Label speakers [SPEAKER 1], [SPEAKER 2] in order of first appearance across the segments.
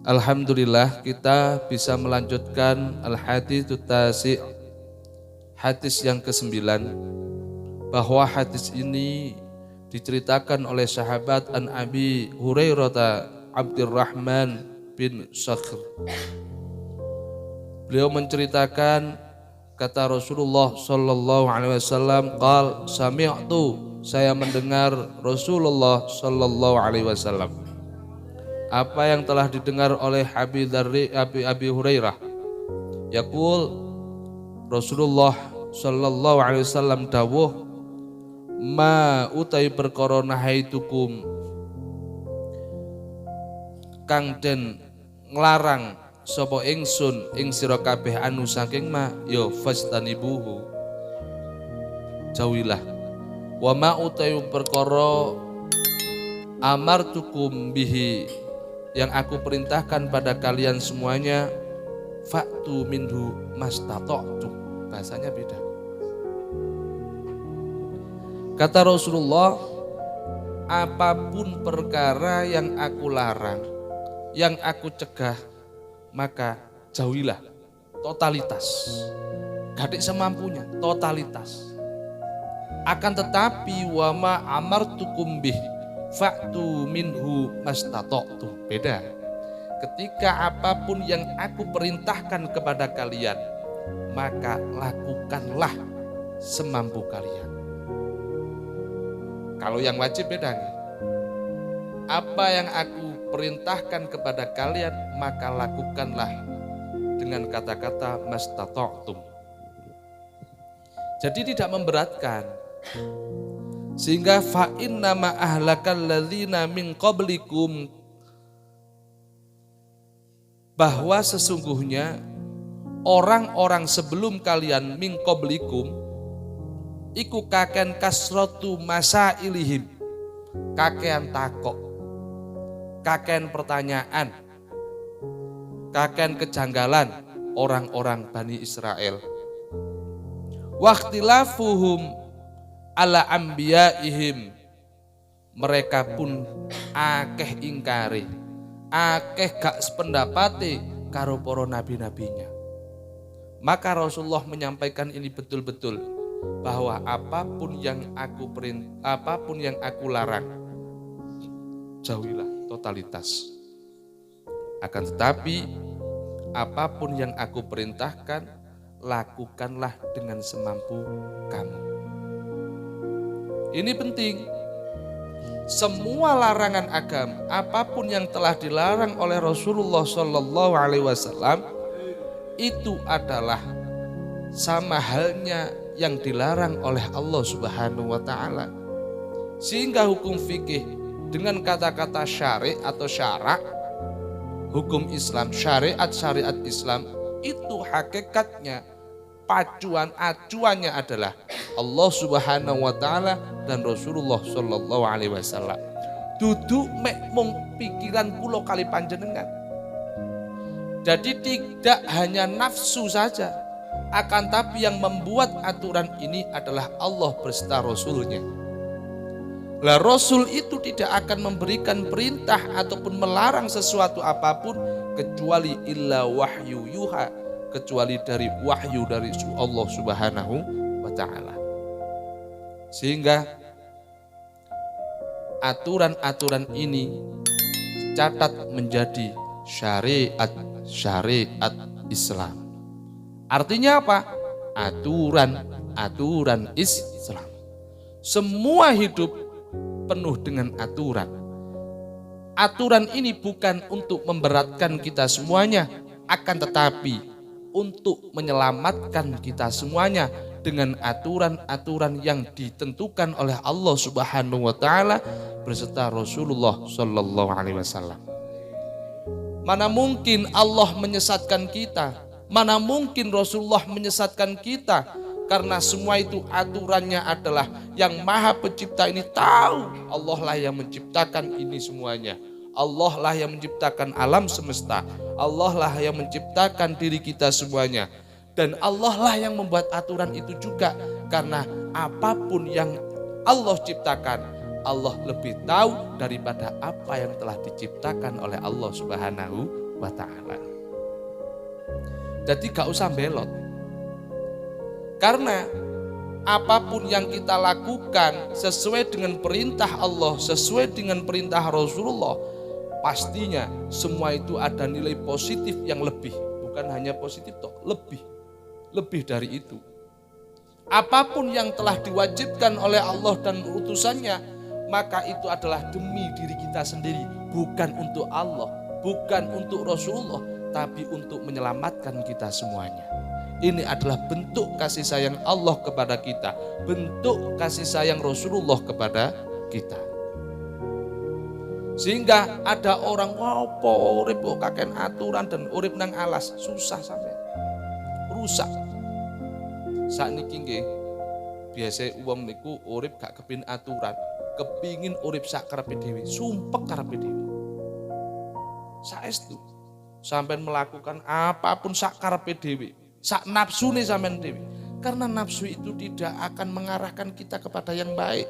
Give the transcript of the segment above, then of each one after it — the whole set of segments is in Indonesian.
[SPEAKER 1] Alhamdulillah kita bisa melanjutkan al-hadits tasi', hadis yang ke-9, bahwa hadis ini diceritakan oleh sahabat an Abi Hurairah Abdurrahman bin Sakhr. Beliau menceritakan, kata Rasulullah sallallahu alaihi wasallam, qal sami'tu, saya mendengar Rasulullah sallallahu alaihi wasallam. Apa yang telah didengar oleh Abi Hurairah, yaqul, Rasulullah sallallahu alaihi wasallam dawuh, ma utai perkara nahaitukum kang den nglarang sapa ingsun ing sira kabeh anu saking ma ya fastanibuhu, jauhilah. Wa ma utai perkara amartukum bihi, yang aku perintahkan pada kalian semuanya, fa'tu minhu mastata'tum, bahasanya beda. Kata Rasulullah, apapun perkara yang aku larang, yang aku cegah, maka jauhilah, totalitas. Gadik semampunya, totalitas. Akan tetapi wa ma amartukum bih fa'tu minhu mastata'tum, beda. Ketika apapun yang aku perintahkan kepada kalian, maka lakukanlah semampu kalian. Kalau yang wajib beda nih. Apa yang aku perintahkan kepada kalian, maka lakukanlah dengan kata-kata mastata'tum. Jadi tidak memberatkan. Sehingga fa inna ma ahlakal ladzina min qablikum, bahwa sesungguhnya orang-orang sebelum kalian min qablikum iku kakean kasratu masailihim, kakean takok, kakean pertanyaan, kakean kejanggalan orang-orang Bani Israel. Waqtilafuhum ala anbiyaihim, mereka pun akeh ingkari, akeh gak sependapati karo para nabi-nabinya. Maka Rasulullah menyampaikan ini betul-betul, bahwa apapun yang aku larang, jauhilah, totalitas. Akan tetapi apapun yang aku perintahkan, lakukanlah dengan semampu kamu. Ini penting. Semua larangan agama, apapun yang telah dilarang oleh Rasulullah sallallahu alaihi wasallam, itu adalah sama halnya yang dilarang oleh Allah Subhanahu wa taala. Sehingga hukum fikih dengan kata-kata syari' atau syarak, hukum Islam, syariat Islam, itu hakikatnya acuannya adalah Allah Subhanahu wa taala dan Rasulullah sallallahu alaihi wasallam. Duduk mek mung pikiran kula kali panjenengan. Jadi tidak hanya nafsu saja, akan tapi yang membuat aturan ini adalah Allah beserta Rasulnya. Lah Rasul itu tidak akan memberikan perintah ataupun melarang sesuatu apapun kecuali illa wahyu yuha, kecuali dari wahyu dari Allah Subhanahu wa taala. Sehingga aturan-aturan ini catat menjadi syariat Islam. Artinya apa? Aturan Islam. Semua hidup penuh dengan aturan. Aturan ini bukan untuk memberatkan kita semuanya, akan tetapi untuk menyelamatkan kita semuanya dengan aturan-aturan yang ditentukan oleh Allah Subhanahu wa taala beserta Rasulullah sallallahu alaihi wasallam. Mana mungkin Allah menyesatkan kita, mana mungkin Rasulullah menyesatkan kita, karena semua itu aturannya adalah yang Maha Pencipta ini tahu. Allah lah yang menciptakan ini semuanya. Allah lah yang menciptakan alam semesta. Allah lah yang menciptakan diri kita semuanya. Dan Allah lah yang membuat aturan itu juga. Karena apapun yang Allah ciptakan, Allah lebih tahu daripada apa yang telah diciptakan oleh Allah Subhanahu wa ta'ala. Jadi gak usah belot. Karena apapun yang kita lakukan sesuai dengan perintah Allah, sesuai dengan perintah Rasulullah, pastinya semua itu ada nilai positif yang lebih. Bukan hanya positif toh, lebih dari itu. Apapun yang telah diwajibkan oleh Allah dan utusannya, maka itu adalah demi diri kita sendiri, bukan untuk Allah, bukan untuk Rasulullah, tapi untuk menyelamatkan kita semuanya. Ini adalah bentuk kasih sayang Allah kepada kita, bentuk kasih sayang Rasulullah kepada kita. Sehingga ada orang ngopo urip kok kakek aturan dan urip nang alas, susah sampai rusak. Sakniki nggih biasa wong niku urip gak kepin aturan, kepingin urip sak karepe dhewe, sumpek karepe dhewe. Saestu sampean melakukan apapun sak karepe dhewe, sak nafsune sampean dhewe. Karena nafsu itu tidak akan mengarahkan kita kepada yang baik.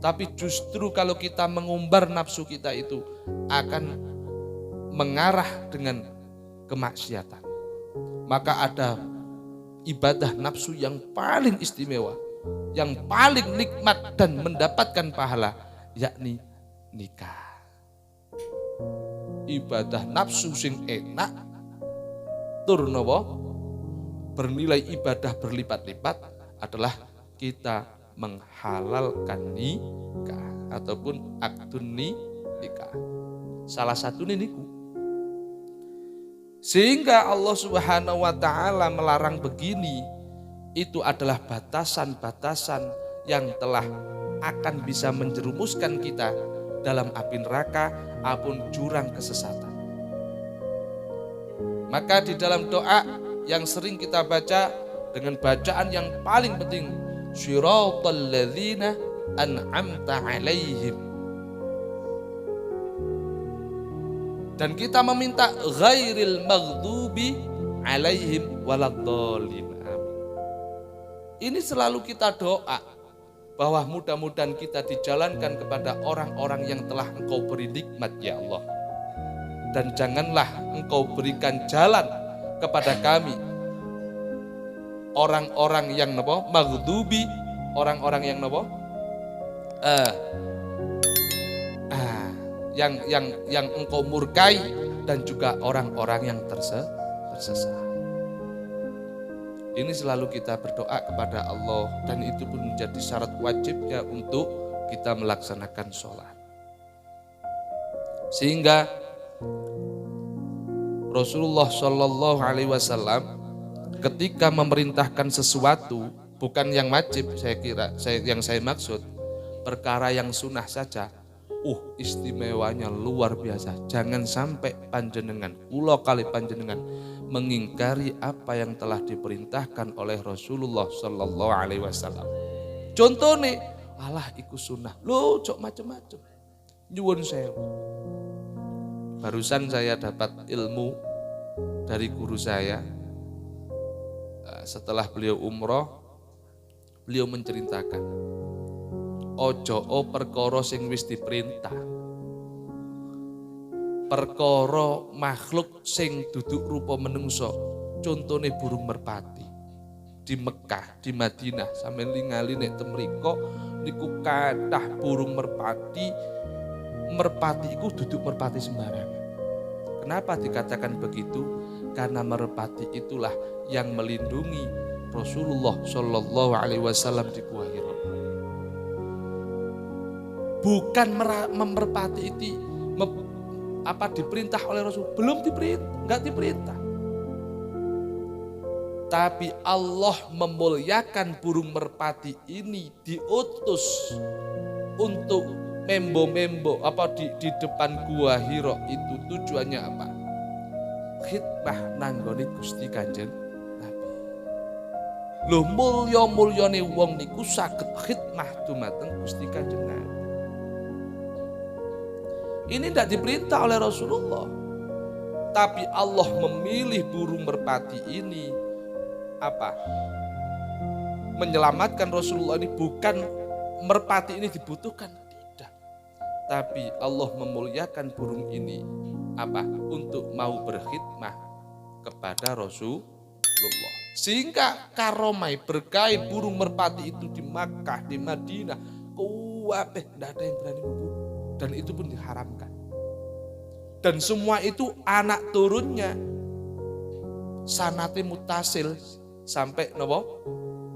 [SPEAKER 1] Tapi justru kalau kita mengumbar nafsu kita itu akan mengarah dengan kemaksiatan. Maka ada ibadah nafsu yang paling istimewa, yang paling nikmat dan mendapatkan pahala, yakni nikah. Ibadah nafsu sing enak tur napa bernilai ibadah berlipat-lipat adalah kita menghalalkan nikah ataupun akdun nikah. Salah satu niku. Sehingga Allah Subhanahu wa taala melarang begini, itu adalah batasan-batasan yang telah akan bisa menjerumuskan kita dalam api neraka apun jurang kesesatan. Maka di dalam doa yang sering kita baca dengan bacaan yang paling penting, Shiratal ladzina an'amta alaihim. Dan kita meminta ghairil maghdubi alaihim waladdallin. Ini selalu kita doa bahwa mudah-mudahan kita dijalankan kepada orang-orang yang telah Engkau beri nikmat ya Allah. Dan janganlah Engkau berikan jalan kepada kami orang-orang yang napa maghdubi, orang-orang yang napa yang Engkau murkai, dan juga orang-orang yang tersesat. Ini selalu kita berdoa kepada Allah, dan itu pun menjadi syarat wajibnya untuk kita melaksanakan sholat. Sehingga Rasulullah Shallallahu Alaihi Wasallam ketika memerintahkan sesuatu, bukan yang wajib yang saya maksud, perkara yang sunnah saja, istimewanya luar biasa. Jangan sampai panjenengan, kula kali panjenengan mengingkari apa yang telah diperintahkan oleh Rasulullah Shallallahu Alaihi Wasallam. Contohnya, alah iku sunnah, lo cok macem-macem. Nyuwun sewu. Barusan saya dapat ilmu dari guru saya. Setelah beliau umroh, beliau menceritakan, ojo perkara sing wis diperintah, perkara makhluk sing duduk rupa menungso, contohnya burung merpati di Mekah, di Madinah, sampeyan ningali nek ten mriko niku kathah burung merpati. Merpati iku duduk merpati sembarangan. Kenapa dikatakan begitu? Karena merpati itulah yang melindungi Rasulullah Shallallahu Alaihi Wasallam di Gua Hira. Bukan merpati itu diperintah oleh Rasul, belum diperintah, enggak diperintah. Tapi Allah memuliakan burung merpati ini, diutus untuk membo-membo di depan Gua Hira. Itu tujuannya apa? Khidmah nanggone Gusti Kanjeng Nabi. Lho mulya-mulyane wong niku saged khidmah dumateng Gusti Kanjeng Nabi. Ini tidak diperintah oleh Rasulullah. Tapi Allah memilih burung merpati ini menyelamatkan Rasulullah ini. Bukan merpati ini dibutuhkan, tidak. Tapi Allah memuliakan burung ini Untuk mau berkhidmah kepada Rasulullah. Sehingga karomai berkah burung merpati itu di Makkah, di Madinah, kuwabeh tidak ada yang berani membunuh, dan itu pun diharamkan. Dan semua itu anak turunnya sanate mutasil sampai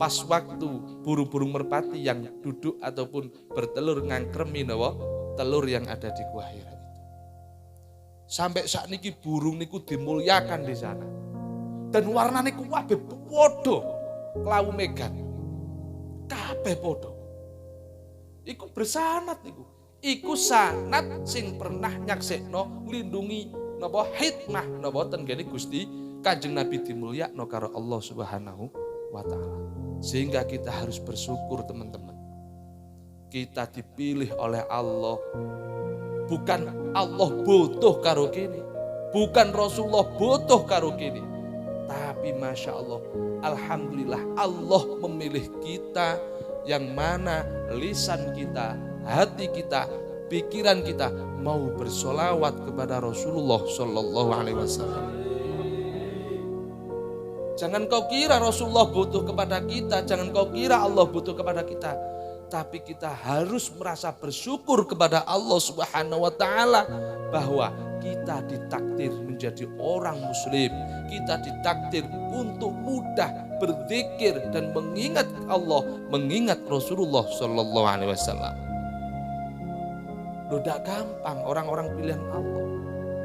[SPEAKER 1] pas waktu burung-burung merpati yang duduk ataupun bertelur ngangkremi telur yang ada di Gua Hira itu. Sampai saat niki burung niku dimuliakan di sana. Dan warnane kuwabe padha klawu megan. Kabeh padha. Iku bersanad niku. Iku sanad sing pernah nyaksekno nglindungi hikmah ten gene Gusti Kanjeng Nabi dimulyakno karo Allah Subhanahu wa taala. Sehingga kita harus bersyukur teman-teman. Kita dipilih oleh Allah. Bukan Allah butuh karo kene. Bukan Rasulullah butuh karo kene. Tapi Masya Allah, Alhamdulillah Allah memilih kita yang mana lisan kita, hati kita, pikiran kita mau bersolawat kepada Rasulullah Shallallahu Alaihi Wasallam. Jangan kau kira Rasulullah butuh kepada kita, jangan kau kira Allah butuh kepada kita. Tapi kita harus merasa bersyukur kepada Allah Subhanahu wa taala bahwa kita ditakdir menjadi orang muslim. Kita ditakdir untuk mudah berzikir dan mengingat Allah, mengingat Rasulullah sallallahu alaihi wasallam. Tidak gampang orang-orang pilihan Allah.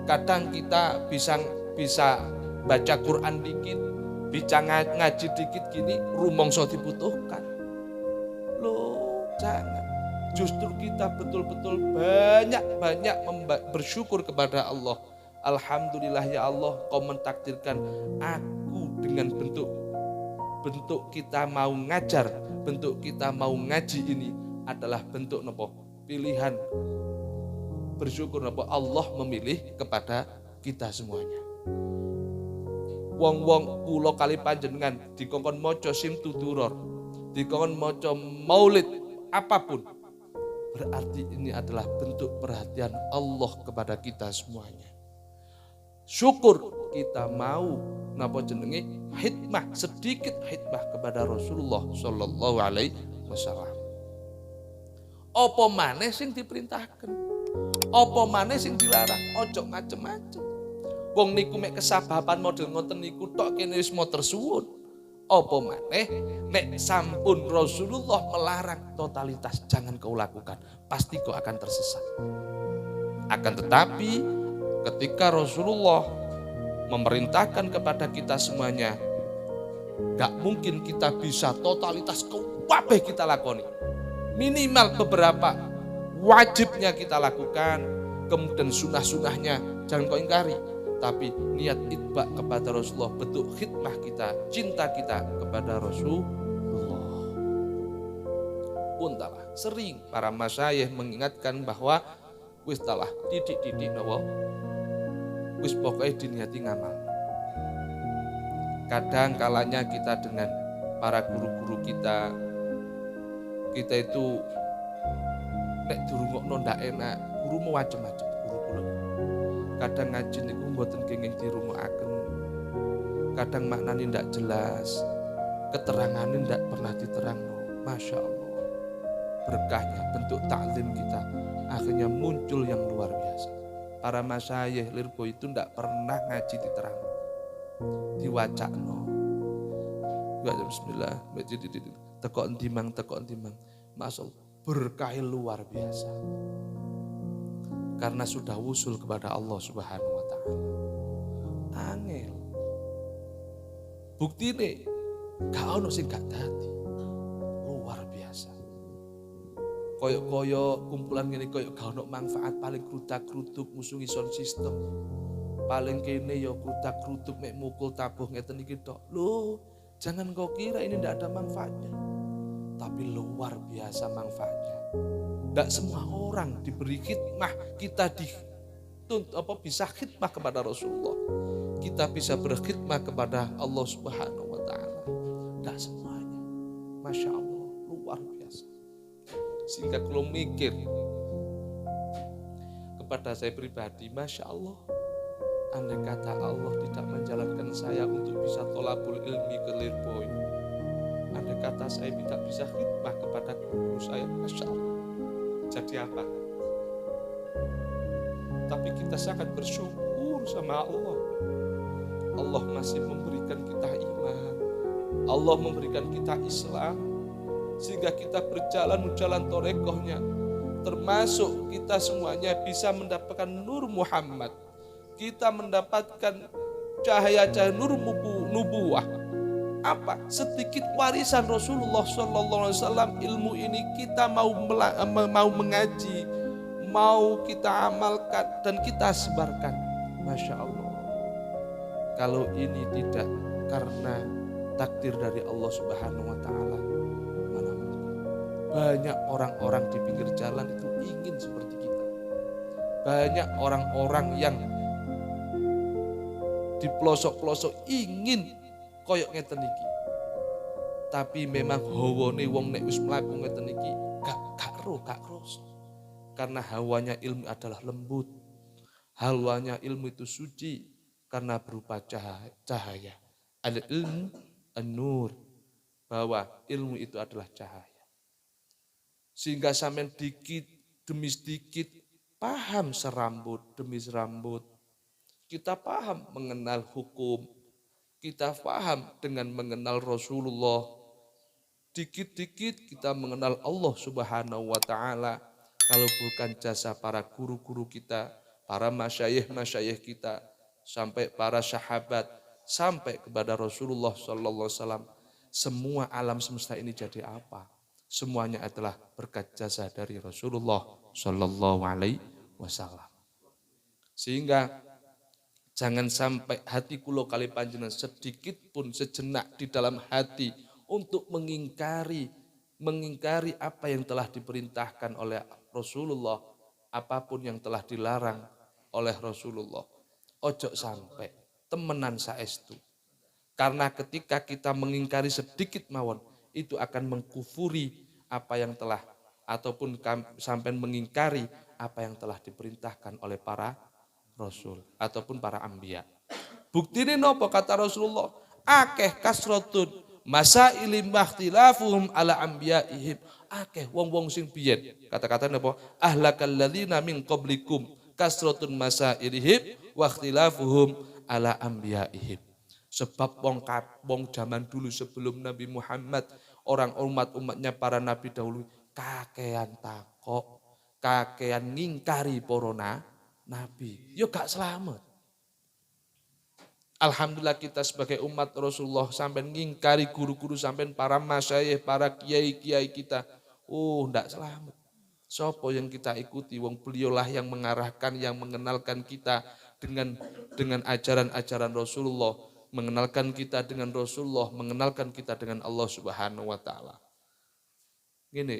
[SPEAKER 1] Kadang kita bisa baca Quran dikit, bisa ngaji dikit gini, rumangsa dibutuhkan. Jangan. Justru kita betul-betul banyak bersyukur kepada Allah. Alhamdulillah ya Allah, kau mentakdirkan aku dengan bentuk kita mau ngajar, bentuk kita mau ngaji ini adalah bentuk pilihan. Bersyukur Allah memilih kepada kita semuanya. Wong-wong kula kali panjenengan dikongkon maca simtuduror, dikongkon maca maulid, apapun, berarti ini adalah bentuk perhatian Allah kepada kita semuanya. Syukur kita mau hikmah, sedikit hikmah kepada Rasulullah Sallallahu Alaihi Wasallam. Apa maneh sing diperintahkan, apa maneh sing dilarang, ojo macem-macem. Wong niku mek kesababan model ngoten niku tok kene wis matur suwun. Apa maneh nek sampun Rasulullah melarang totalitas jangan kau lakukan, pasti kau akan tersesat. Akan tetapi ketika Rasulullah memerintahkan kepada kita semuanya, gak mungkin kita bisa totalitas kabeh kita lakoni. Minimal beberapa wajibnya kita lakukan, kemudian sunah-sunahnya jangan kau ingkari. Tapi niat itba kepada Rasulullah, bentuk khidmah kita, cinta kita kepada Rasulullah. Puntalah sering para masyayikh mengingatkan bahwa wis talah didik-didik wis pokoknya diniati ngamal. Kadang kalanya kita dengan para guru-guru kita itu nek durungokno ndak enak, guru mau macam-macam guru kula. Kadang ngaji niku mboten kenging dirungokaken. Kadang maknane ndak jelas, keterangane ndak pernah diterangno. Masya Allah. Berkahnya bentuk taklim kita akhirnya muncul yang luar biasa. Para masyayikh lirbo itu ndak pernah ngaji diterangno. Diwacakno. Baca bismillah, teko entimang. Masya Allah, berkah luar biasa. Karena sudah wusul kepada Allah Subhanahu wa taala. Angel. Buktine gak ono sing gak dadi. Luar biasa. Koyok kumpulan ngene koyok gak ono manfaat, paling krutak-krutuk musuhi sound system. Paling kene ya krutak-krutuk mek mukul tabuh ngeten iki tok. Loh, jangan kau kira ini ndak ada manfaatnya. Tapi luar biasa manfaatnya. Tidak semua orang diberi khidmah, kita bisa khidmah kepada Rasulullah. Kita bisa berkhidmah kepada Allah Subhanahu wa taala. Tidak semuanya. Masya Allah, luar biasa. Sehingga kalau mikir kepada saya pribadi, Masya Allah, Andai kata Allah tidak menjalankan saya untuk bisa tolabul ilmi ke Lirboy, andai kata saya tidak bisa khidmah kepada guru saya, Masya Allah, jadi apa? Tapi kita sangat bersyukur sama Allah. Allah masih memberikan kita iman, Allah memberikan kita Islam, sehingga kita berjalan jalan torekohnya, termasuk kita semuanya bisa mendapatkan nur Muhammad. Kita mendapatkan cahaya-cahaya nur nubuwah. Apa? Sedikit warisan Rasulullah SAW. Ilmu ini kita mau mengaji, mau kita amalkan dan kita sebarkan. Masya Allah. Kalau ini tidak karena takdir dari Allah Subhanahu wa Ta'ala, mana mungkin. Banyak orang-orang di pinggir jalan itu ingin seperti kita. Banyak orang-orang yang di pelosok-pelosok ingin koyok ngeten iki. Tapi memang hawane wong nek wis mlaku ngeten iki gak kroso. Karena hawanya ilmu adalah lembut. Hawanya ilmu itu suci karena berupa cahaya. Al-ilmu an-nur, bahwa ilmu itu adalah cahaya. Sehingga sampai dikit demi sedikit paham serambut demi serambut. Kita paham mengenal hukum, kita paham dengan mengenal Rasulullah. Dikit-dikit kita mengenal Allah Subhanahu wa Ta'ala. Kalau bukan jasa para guru-guru kita, para masyayikh kita, sampai para sahabat, sampai kepada Rasulullah Sallallahu Alaihi Wasallam, semua alam semesta ini jadi apa? Semuanya adalah berkat jasa dari Rasulullah Sallallahu Alaihi Wasallam. Sehingga jangan sampai hati kulo kali panjenengan sedikit pun sejenak di dalam hati untuk mengingkari apa yang telah diperintahkan oleh Rasulullah, apapun yang telah dilarang oleh Rasulullah. Ojo sampai temenan saestu. Karena ketika kita mengingkari sedikit mawon, itu akan mengkufuri apa yang telah, ataupun sampai mengingkari apa yang telah diperintahkan oleh para Rasul ataupun para anbiya. Buktine nopo kata Rasulullah? Akeh kasratun masailim makhtilafuhum ala anbiyaihim. Akeh wong-wong sing biyen. Kata-kata nopo? Ahlakal ladzina min qablikum kasratun masailihim wa ikhtilafuhum ala anbiyaihim. Sebab wong zaman dulu sebelum Nabi Muhammad, orang umatnya para nabi dahulu kakean takok, kakean ngingkari para nabi, yo gak selamat. Alhamdulillah kita sebagai umat Rasulullah sampai ngingkari guru-guru, sampai para masyayikh, para kiai-kiai kita, ndak selamat. Sopo yang kita ikuti, wong beliaulah yang mengarahkan, yang mengenalkan kita dengan ajaran-ajaran Rasulullah, mengenalkan kita dengan Rasulullah, mengenalkan kita dengan Allah Subhanahu wa Ta'ala. Gini,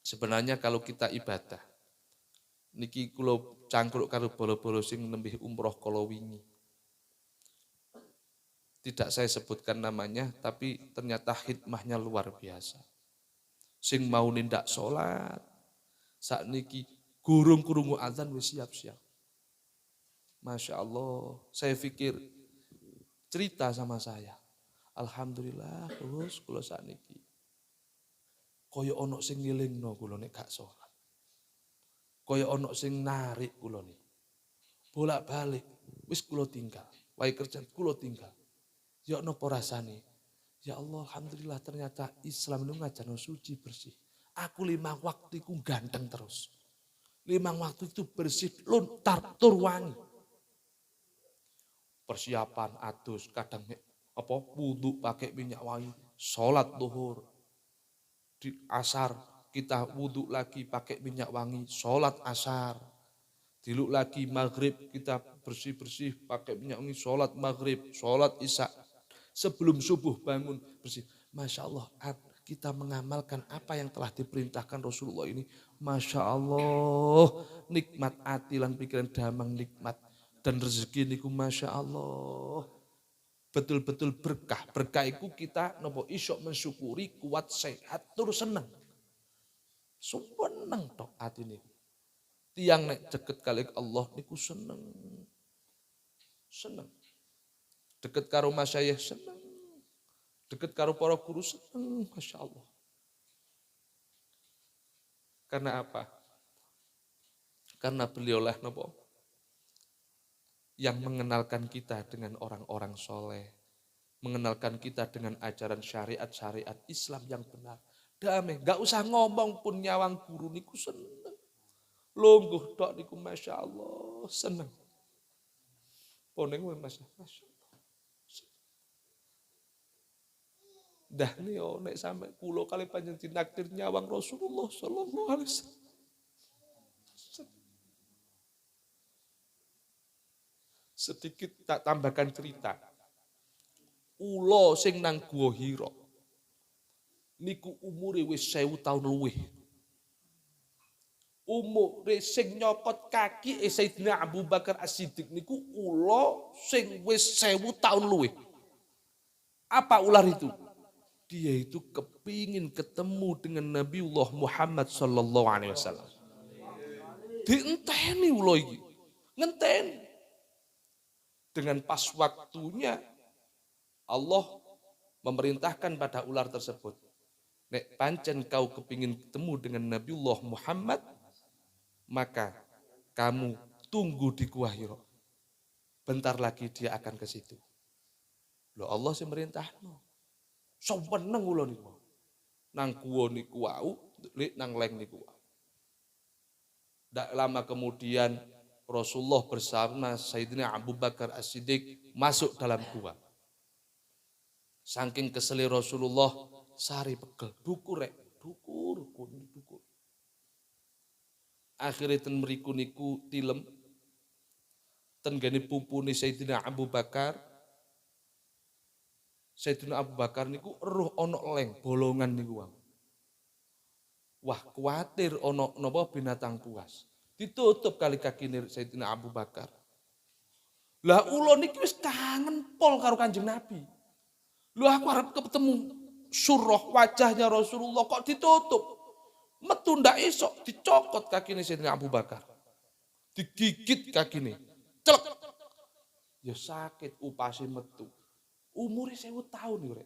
[SPEAKER 1] sebenarnya kalau kita ibadah, niki kula cangkruk karo bolo-bolo sing nembih umroh kala wingi. Tidak saya sebutkan namanya, tapi ternyata hikmahnya luar biasa. Sing mau nindak sholat, saat niki gurung krungu azan wis siap-siap. Masya Allah, saya pikir cerita sama saya. Alhamdulillah, terus kula saat niki kaya ono sing ngilingno kula nek gak sholat. Kaya ono sing narik kula nih. Bolak-balik, wis kula tinggal. Wae kerjaan kula tinggal. Ya napa rasane? Ya Allah, alhamdulillah ternyata Islam itu ngajarno suci bersih. Aku 5 waktu itu ganteng terus. 5 waktu itu bersih, lontar tur wangi. Persiapan adus, kadang wudu pakai minyak wangi, salat zuhur. Di asar kita wudu lagi pakai minyak wangi, salat asar. Diluk lagi maghrib kita bersih-bersih pakai minyak wangi, salat maghrib, salat isya. Sebelum subuh bangun bersih. Masya Allah, kita mengamalkan apa yang telah diperintahkan Rasulullah ini. Masya Allah, nikmat hati lan pikiran damang nikmat. Dan rezeki niku Masya Allah. Betul-betul berkah. Berkah itu kita nopo isok mensyukuri, kuat, sehat, terus senang. Seneng tok hati niku. Tiang nek deket kali Allah niku seneng. seneng. Deket karo masyayikh seneng. Deket karo para guru seneng, Masya Allah. Karena apa? Karena beliaulah nopo yang mengenalkan kita dengan orang-orang soleh, mengenalkan kita dengan ajaran syariat-syariat Islam yang benar. Damai, gak usah ngomong pun nyawang guru niku seneng. Lungguh tok niku Masya Allah seneng. Poning Masya Allah. Dah nih nek sampai kulo kali panjang tinaktir nyawang Rasulullah Sallallahu Alaihi Wasallam. Sedikit tak tambahkan cerita. Ulo sing nang Gua Hira niku umure wis 1000 tahun luwih. Umure sing nyokot kaki Sayyidina Abu Bakar As-Siddiq niku ulo sing wis 1000 tahun luwih. Apa ular itu? Dia itu kepingin ketemu dengan Nabiullah Muhammad Sallallahu Alaihi Wasallam. Dienteni ulo iki, ngenteni. Dengan pas waktunya Allah memerintahkan pada ular tersebut. Nek pancen kau kepingin ketemu dengan Nabiullah Muhammad, maka kamu tunggu di Gua Hira. Bentar lagi dia akan ke situ. Loh Allah sih merintahno. Saweneng kula niku. Nang gua niku wau, nang leng niku wau. Tidak lama kemudian Rasulullah bersama Sayyidina Abu Bakar As-Siddiq masuk dalam gua. Saking keseli Rasulullah, sari pegel, dukur. Akhirnya ten mriku niku tilem, ten gene pupune Sayyidina Abu Bakar. Sayyidina Abu Bakar niku eruh ana leng bolongan niku wau. Wah, kuatir ana napa binatang buas. Ditutup kali kakine Sayyidina Abu Bakar. Lah ulo niki wis kangen pol karo Kanjeng Nabi. Lu aku harap ketemu surah wajahnya Rasulullah kok ditutup. Metu ndak esok dicokot kakine Sayyidina Abu Bakar. Digigit kakine. Celek. Ya sakit upase metu. Umure 1000 tahun yo rek.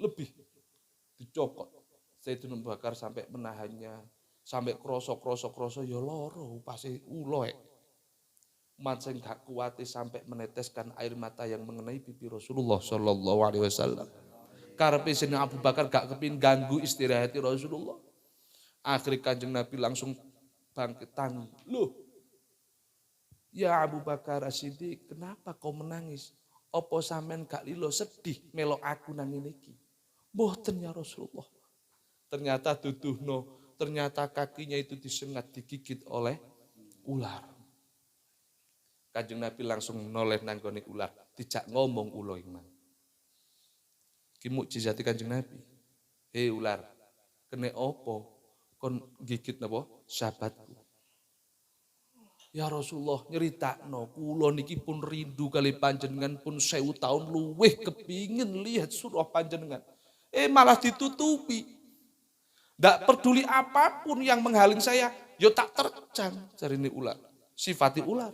[SPEAKER 1] Lebih dicokot. Sayyidina Abu Bakar sampai menahannya, sampai kroso ya loro upase ulo Mancing gak kuati sampai meneteskan air mata yang mengenai pipi Rasulullah Sallallahu Alaihi Wasallam. Karepe Sayyidina Abu Bakar gak kepin ganggu istirahati Rasulullah. Akhirnya Kanjeng Nabi langsung bangkit tangi. Loh, ya Abu Bakar As-Siddiq, kenapa kau menangis? Apa sampean gak lilo sedih melok aku nang ngene iki? Mboten ya Rasulullah. Ternyata duduhno, ternyata kakinya itu disengat digigit oleh ular. Kanjeng Nabi langsung noleh nanggone ular, dijak ngomong ulo iman. Ki mukjizate Kanjeng Nabi. Hei ular, kene opo kon gigit napa sahabatku? Ya Rasulullah nyeritakno, kula niki pun rindu kali panjenengan pun 1000 tahun luweh kepingin lihat surah panjenengan. Malah ditutupi. Ndak peduli apapun yang menghaling saya, yo tak terjang jarine ular. Sifati ular.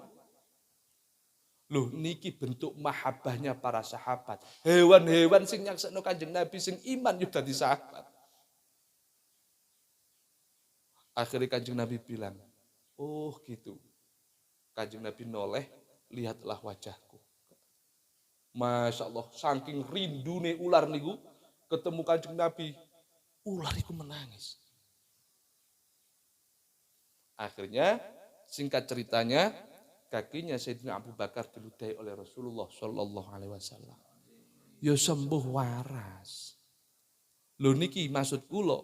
[SPEAKER 1] Loh niki bentuk mahabbahnya para sahabat. Hewan-hewan sing nyaksekno Kanjeng Nabi sing iman yo dadi sahabat. Akhirnya Kanjeng Nabi bilang, "Oh gitu." Kanjeng Nabi noleh, "Lihatlah wajahku." Masya Allah, saking rindune ular niku ketemu Kanjeng Nabi, ular itu menangis. Akhirnya singkat ceritanya, kakinya Sayyidina Abu Bakar diludahi oleh Rasulullah Sallallahu Alaihi Wasallam. Ya sembuh waras. Lho niki maksud kula,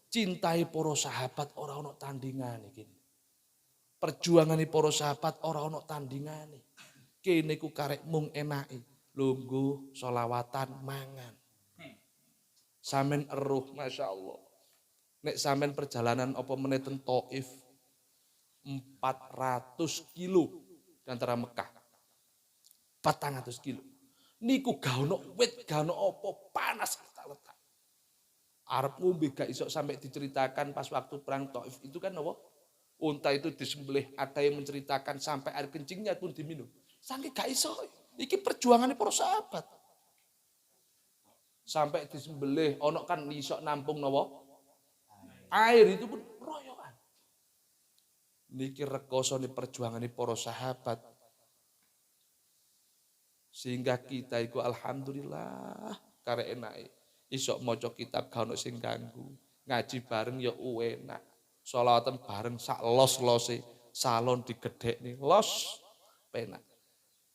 [SPEAKER 1] cintai para sahabat ora ana tandingane iki. Perjuangane para sahabat ora ana tandingane. Kene ku karek mung enake. Lungguh sholawatan mangan. Samen eruh Masya Allah. Nek samen perjalanan apa meneh ten Thaif 400 kilo antara Mekah 400 kilo. Niku gak ono wit, gak ono apa, panas letak-letak. Arep ngombe gak iso sampai diceritakan pas waktu perang Thaif itu kan apa? Unta itu disembelih, ada yang menceritakan sampai air kencingnya pun diminum. Saking gak iso. Iki perjuangannya para sahabat. Sampai disembelih, ono kan iso nampung napa? Air itu pun royokan. Niki rekosone perjuangane para sahabat. Sehingga kita iku alhamdulillah karek enake iso maca kitab gak ono sing ganggu. Ngaji bareng ya enak. Sholawatan bareng sak los-lose, salon digedhekne los penak.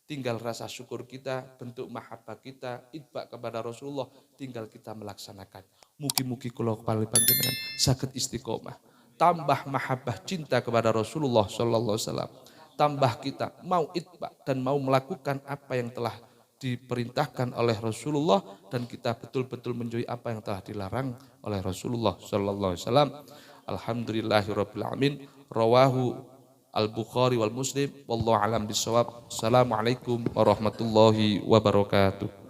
[SPEAKER 1] Tinggal rasa syukur kita, bentuk mahabbah kita, itba kepada Rasulullah, tinggal kita melaksanakan. Mugi-mugi kula kepala panjenengan saged istiqomah. Tambah mahabbah cinta kepada Rasulullah sallallahu alaihi wasallam. Tambah kita mau itba dan mau melakukan apa yang telah diperintahkan oleh Rasulullah dan kita betul-betul menjauhi apa yang telah dilarang oleh Rasulullah sallallahu alaihi wasallam. Alhamdulillahirabbil alamin. Rawahu Al-Bukhari wal Muslim wallahu alam bisawab. Assalamualaikum warahmatullahi wabarakatuh.